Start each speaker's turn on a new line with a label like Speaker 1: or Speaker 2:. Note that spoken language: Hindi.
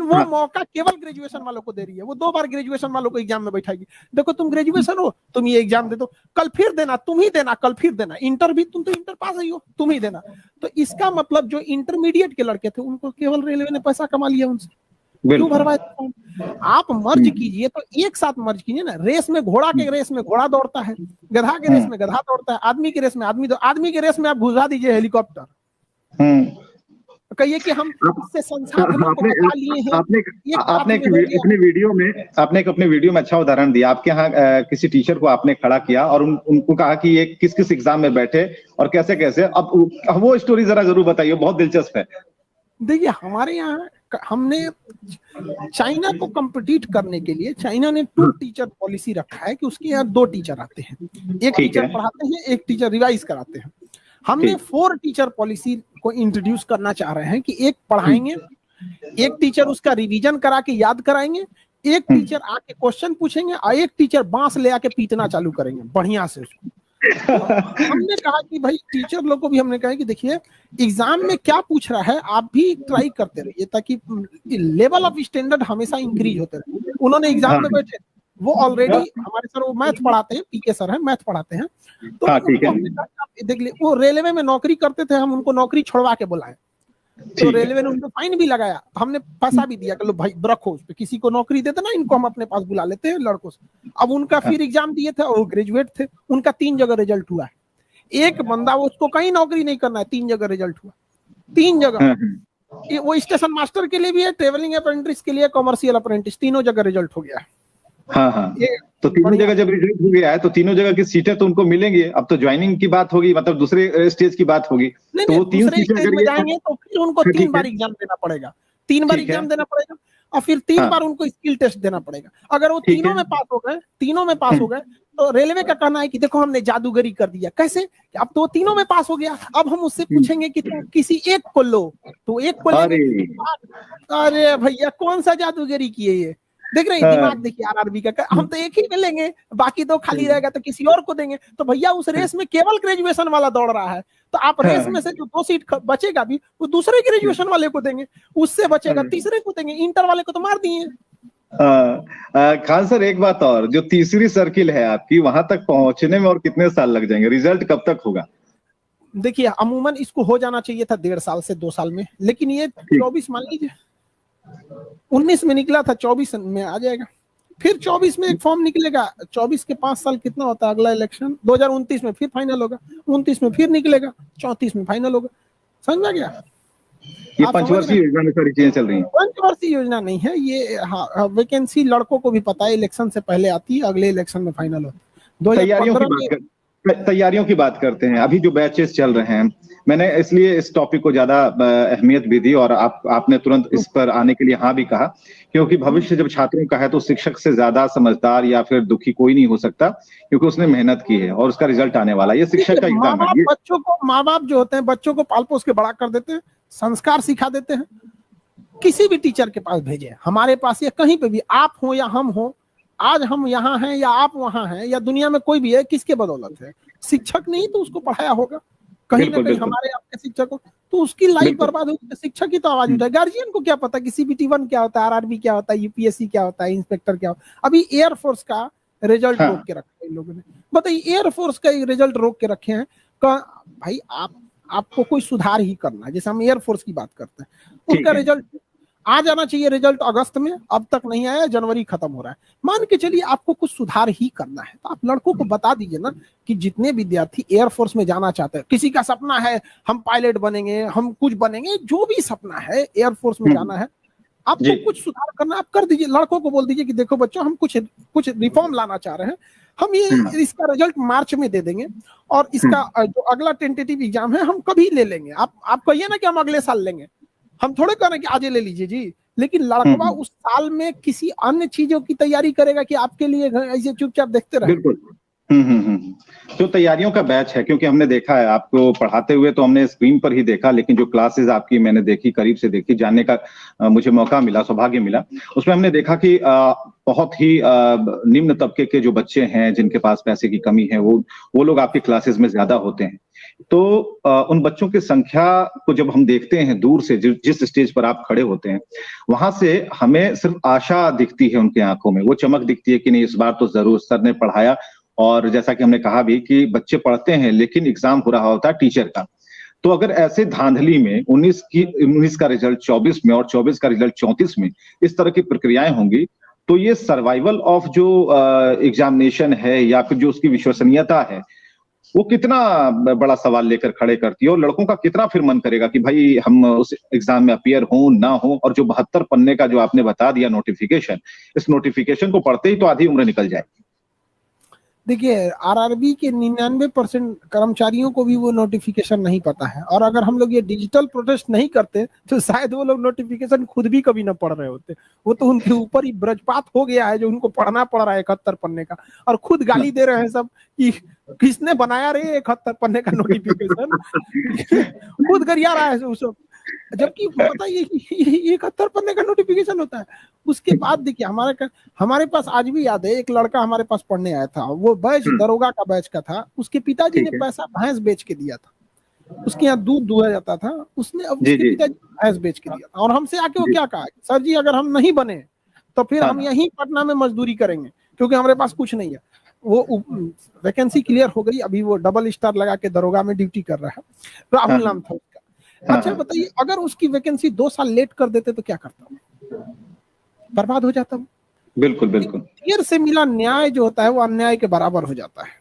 Speaker 1: वो
Speaker 2: हाँ।
Speaker 1: मौका केवल ग्रेजुएशन वालों को दे रही है। वो 2 बार ग्रेजुएशन वालों को एग्जाम में बैठाएगी, देखो तुम ग्रेजुएशन हो, तुम ये एग्जाम दे दो, कल फिर देना, तुम ही देना, कल फिर देना, इंटर भी तुम तो इंटर पास ही हो, तुम ही देना। तो इसका मतलब जो इंटरमीडिएट के लड़के थे उनको केवल रेलवे ने पैसा कमा लिया उनसे, क्यों भरवाए? आप मर्ज कीजिए तो एक साथ मर्ज कीजिए ना। रेस में घोड़ा के रेस में घोड़ा दौड़ता है, गधा के रेस में गधा दौड़ता है, आदमी के रेस में आदमी, आदमी के रेस में आप घुसा दीजिए हेलीकॉप्टर, कहिए कि हम इससे संसाधनों को बचा लिए हैं।
Speaker 2: आपने अपने वीडियो में अच्छा उदाहरण दिया। आपके यहाँ किसी टीचर को आपने खड़ा किया और उनको कहा कि ये किस किस एग्जाम में बैठे और कैसे कैसे, अब वो स्टोरी जरा जरूर बताइए, बहुत दिलचस्प है।
Speaker 1: देखिए हमारे यहाँ हमने चाइना को कम्पिटिट करने के लिए चाइना ने 2 टीचर पॉलिसी रखा है कि उसके यहाँ 2 टीचर आते हैं, एक टीचर पढ़ाते हैं, एक टीचर रिवाइज कराते हैं। हमने 4 टीचर पॉलिसी को इंट्रोड्यूस करना चाह रहे हैं कि एक पढ़ाएंगे, एक टीचर उसका रिवीजन करा के याद कराएंगे, एक टीचर आके क्वेश्चन पूछेंगे और एक टीचर बांस ले आके पीटना चालू करेंगे बढ़िया से उसको। हमने कहा कि भाई टीचर लोग को भी हमने कहा कि देखिए एग्जाम में क्या पूछ रहा है आप भी ट्राई करते रहिए ताकि लेवल ऑफ स्टैंडर्ड हमेशा इंक्रीज होते रहे। उन्होंने एग्जाम में बैठे, वो ऑलरेडी हमारे सर वो मैथ पढ़ाते हैं, पीके सर हैं, मैथ पढ़ाते हैं, तो हमने कहा देख लिए वो रेलवे में नौकरी करते थे, हम उनको नौकरी छोड़वा के बुलाए, तो रेलवे ने उनको फाइन भी लगाया, हमने पैसा भी दिया कि लो भाई रखो उस पे, किसी को नौकरी देते ना, इनको हम अपने पास बुला लेते हैं लड़कों से। अब उनका फिर एग्जाम दिए थे, वो ग्रेजुएट थे, उनका 3 जगह रिजल्ट हुआ है। एक बंदा उसको कहीं नौकरी नहीं करना है, 3 जगह रिजल्ट हुआ, 3 जगह। वो स्टेशन मास्टर के लिए भी है, ट्रेवलिंग अप्रेंटिस के लिए, कॉमर्शियल अप्रेंटिस, तीनों जगह रिजल्ट हो गया है।
Speaker 2: हाँ। तो तीनों जगह जब रिजल्ट हो गया है तो तीनों जगह की सीटें तो उनको मिलेंगी। अब तो ज्वाइनिंग की बात होगी, मतलब दूसरे स्टेज की बात होगी। तो वो 3 सीटें अगर
Speaker 1: जाएंगे तो फिर उनको 3 बार एग्जाम देना पड़ेगा, 3 बार एग्जाम देना पड़ेगा और फिर 3 बार उनको स्किल टेस्ट देना पड़ेगा। अगर वो तीनों में पास हो गए, तो रेलवे का कहना है कि देखो हमने जादूगरी कर दिया। कैसे? अब तो तीनों में पास हो गया, अब हम उससे पूछेंगे कि तुम किसी एक को लो, तो एक को लेंगे। अरे भैया कौन सा जादूगरी किए ये? देख रहे हैं दिमाग, देखिए आरआरबी का, हम तो एक ही में लेंगे, बाकी 2 खाली रहेगा तो किसी और को देंगे। तो भैया उस रेस में केवल ग्रेजुएशन वाला दौड़ रहा है, तो आप रेस में से जो 2 सीट बचेगा भी वो दूसरे ग्रेजुएशन वाले को देंगे, उससे बचेगा तीसरे को देंगे, इंटर वाले को तो मार दिए।
Speaker 2: खान सर एक बात और, जो तीसरी सर्किल है आपकी, वहां तक पहुंचने में और कितने साल लग जाएंगे? रिजल्ट कब तक होगा?
Speaker 1: देखिए अमूमन इसको हो जाना चाहिए था 1.5 साल से 2 साल में, लेकिन ये 24 मान लीजिए 19 में निकला था, 24 में आ जाएगा। फिर 24 में एक फॉर्म निकलेगा, 24 के 5 साल कितना होता है अगला इलेक्शन, 2029 में फिर फाइनल होगा, 29 में फिर निकलेगा, 34 में फाइनल होगा। समझ में गया?
Speaker 2: ये पंचवर्षीय योजना में सारी चीजें चल रही हैं।
Speaker 1: पंचवर्षीय योजना नहीं है ये। हाँ, वैकेंसी लड़कों को भी पता है, इलेक्शन से पहले आती है, अगले इलेक्शन में फाइनल होती है।
Speaker 2: तैयारियों की बात करते हैं, अभी जो बैचेस चल रहे हैं, मैंने इसलिए इस टॉपिक को ज्यादा अहमियत भी दी और आपने तुरंत इस पर आने के लिए हाँ भी कहा, क्योंकि भविष्य जब छात्रों का है तो शिक्षक से ज्यादा समझदार या फिर दुखी कोई नहीं हो सकता, क्योंकि उसने मेहनत की है और उसका रिजल्ट आने वाला है। ये शिक्षक का एग्जाम है।
Speaker 1: बच्चों को, माँ बाप जो होते हैं बच्चों को पाल पोस के बड़ा कर देते हैं, संस्कार सिखा देते हैं। किसी भी टीचर के पास भेजे, हमारे पास या कहीं पे भी, आप हो या हम हो, आज हम यहाँ हैं या आप वहां हैं या दुनिया में कोई भी है, किसके बदौलत है? शिक्षक नहीं तो उसको पढ़ाया होगा कहीं ना कहीं, हमारे आपके शिक्षक को, तो उसकी लाइफ बर्बाद होगी। शिक्षक की तो आवाज उठाए। गार्जियन को क्या पता कि CBT1 क्या होता है, RRB क्या होता है, UPSC क्या होता है, इंस्पेक्टर क्या होता है। अभी एयरफोर्स का रिजल्ट रोक के रखा है इन लोगों ने। बताइए, एयरफोर्स का रिजल्ट रोक के रखे हैं। भाई आपको कोई सुधार ही करना है, जैसे हम एयरफोर्स की बात करते हैं, उनका रिजल्ट आ जाना चाहिए, रिजल्ट अगस्त में, अब तक नहीं आया, जनवरी खत्म हो रहा है। मान के चलिए आपको कुछ सुधार ही करना है, तो आप लड़कों को बता दीजिए ना कि जितने विद्यार्थी एयरफोर्स में जाना चाहते हैं, किसी का सपना है हम पायलट बनेंगे, हम कुछ बनेंगे, जो भी सपना है एयरफोर्स में जाना है, आपको कुछ सुधार करना, आप कर दीजिए। लड़कों को बोल दीजिए कि देखो बच्चों, हम कुछ रिफॉर्म लाना चाह रहे हैं, हम ये इसका रिजल्ट मार्च में दे देंगे और इसका जो अगला टेंटेटिव एग्जाम है हम कभी ले लेंगे। आप कहिए ना कि हम अगले साल लेंगे, हम थोड़े कह रहे हैं कि आज ले लीजिए जी। लेकिन लड़का उस साल में किसी अन्य चीजों की तैयारी करेगा कि आपके लिए ऐसे चुपचाप देखते रहे।
Speaker 2: बिल्कुल। जो तैयारियों का बैच है, क्योंकि हमने देखा है आपको पढ़ाते हुए, तो हमने स्क्रीन पर ही देखा, लेकिन जो क्लासेस आपकी मैंने देखी, करीब से देखी, जानने का मुझे मौका मिला, सौभाग्य मिला, उसमें हमने देखा कि बहुत ही निम्न तबके के जो बच्चे हैं, जिनके पास पैसे की कमी है, वो लोग आपकी क्लासेस में ज्यादा होते हैं। तो उन बच्चों की संख्या को जब हम देखते हैं दूर से, जिस स्टेज पर आप खड़े होते हैं, वहां से हमें सिर्फ आशा दिखती है उनकी आंखों में, वो चमक दिखती है कि नहीं इस बार तो जरूर सर ने पढ़ाया। और जैसा कि हमने कहा भी कि बच्चे पढ़ते हैं लेकिन एग्जाम हो रहा होता है टीचर का। तो अगर ऐसे धांधली में 19 का रिजल्ट 24 में और 24 का रिजल्ट 34 में इस तरह की प्रक्रियाएं होंगी, तो ये सर्वाइवल ऑफ जो एग्जामिनेशन है या फिर जो उसकी विश्वसनीयता है, वो कितना बड़ा सवाल लेकर खड़े करती है। और लड़कों का कितना फिर मन करेगा कि भाई हम उस एग्जाम में अपियर हों ना हो। और जो 72 पन्ने का जो आपने बता दिया नोटिफिकेशन, इस नोटिफिकेशन को पढ़ते ही तो आधी उम्र निकल जाएगी।
Speaker 1: देखिए, आरआरबी के 99% कर्मचारियों को भी वो नोटिफिकेशन नहीं पता है, और अगर हम लोग ये डिजिटल प्रोटेस्ट नहीं करते तो शायद वो लोग नोटिफिकेशन खुद भी कभी ना पढ़ रहे होते। वो तो उनके ऊपर ही ब्रजपात हो गया है जो उनको पढ़ना पड़ रहा है 71 पन्ने का, और खुद गाली दे रहे हैं सब कि किसने बनाया रे 71 पन्ने का नोटिफिकेशन। खुद गरिया रहा है उस, जबकि पता ये 71 पन्ने का नोटिफिकेशन होता है। उसके बाद देखिए हमारे पास आज भी याद है, एक लड़का हमारे पास पढ़ने आया था, वो बैच दरोगा का बैच का था। उसके पिताजी ने पैसा भैंस बेच के दिया था, उसके यहाँ दूध दुहा जाता था, उसने अब उसके पिताजी भैंस बेच के दिया था। और हमसे आके वो क्या कहा, सर जी अगर हम नहीं बने तो फिर हम यहीं पटना में मजदूरी करेंगे क्योंकि हमारे पास कुछ नहीं है। वो वैकेंसी क्लियर हो गई, अभी वो डबल स्टार लगा के दरोगा में ड्यूटी कर रहा है। राहुल नाम था उसका। अच्छा बताइए, अगर उसकी वैकेंसी 2 साल लेट कर देते तो क्या करता, बर्बाद हो जाता।
Speaker 2: बिल्कुल बिल्कुल।
Speaker 1: देर से मिला न्याय जो होता है वो अन्याय के बराबर हो जाता है।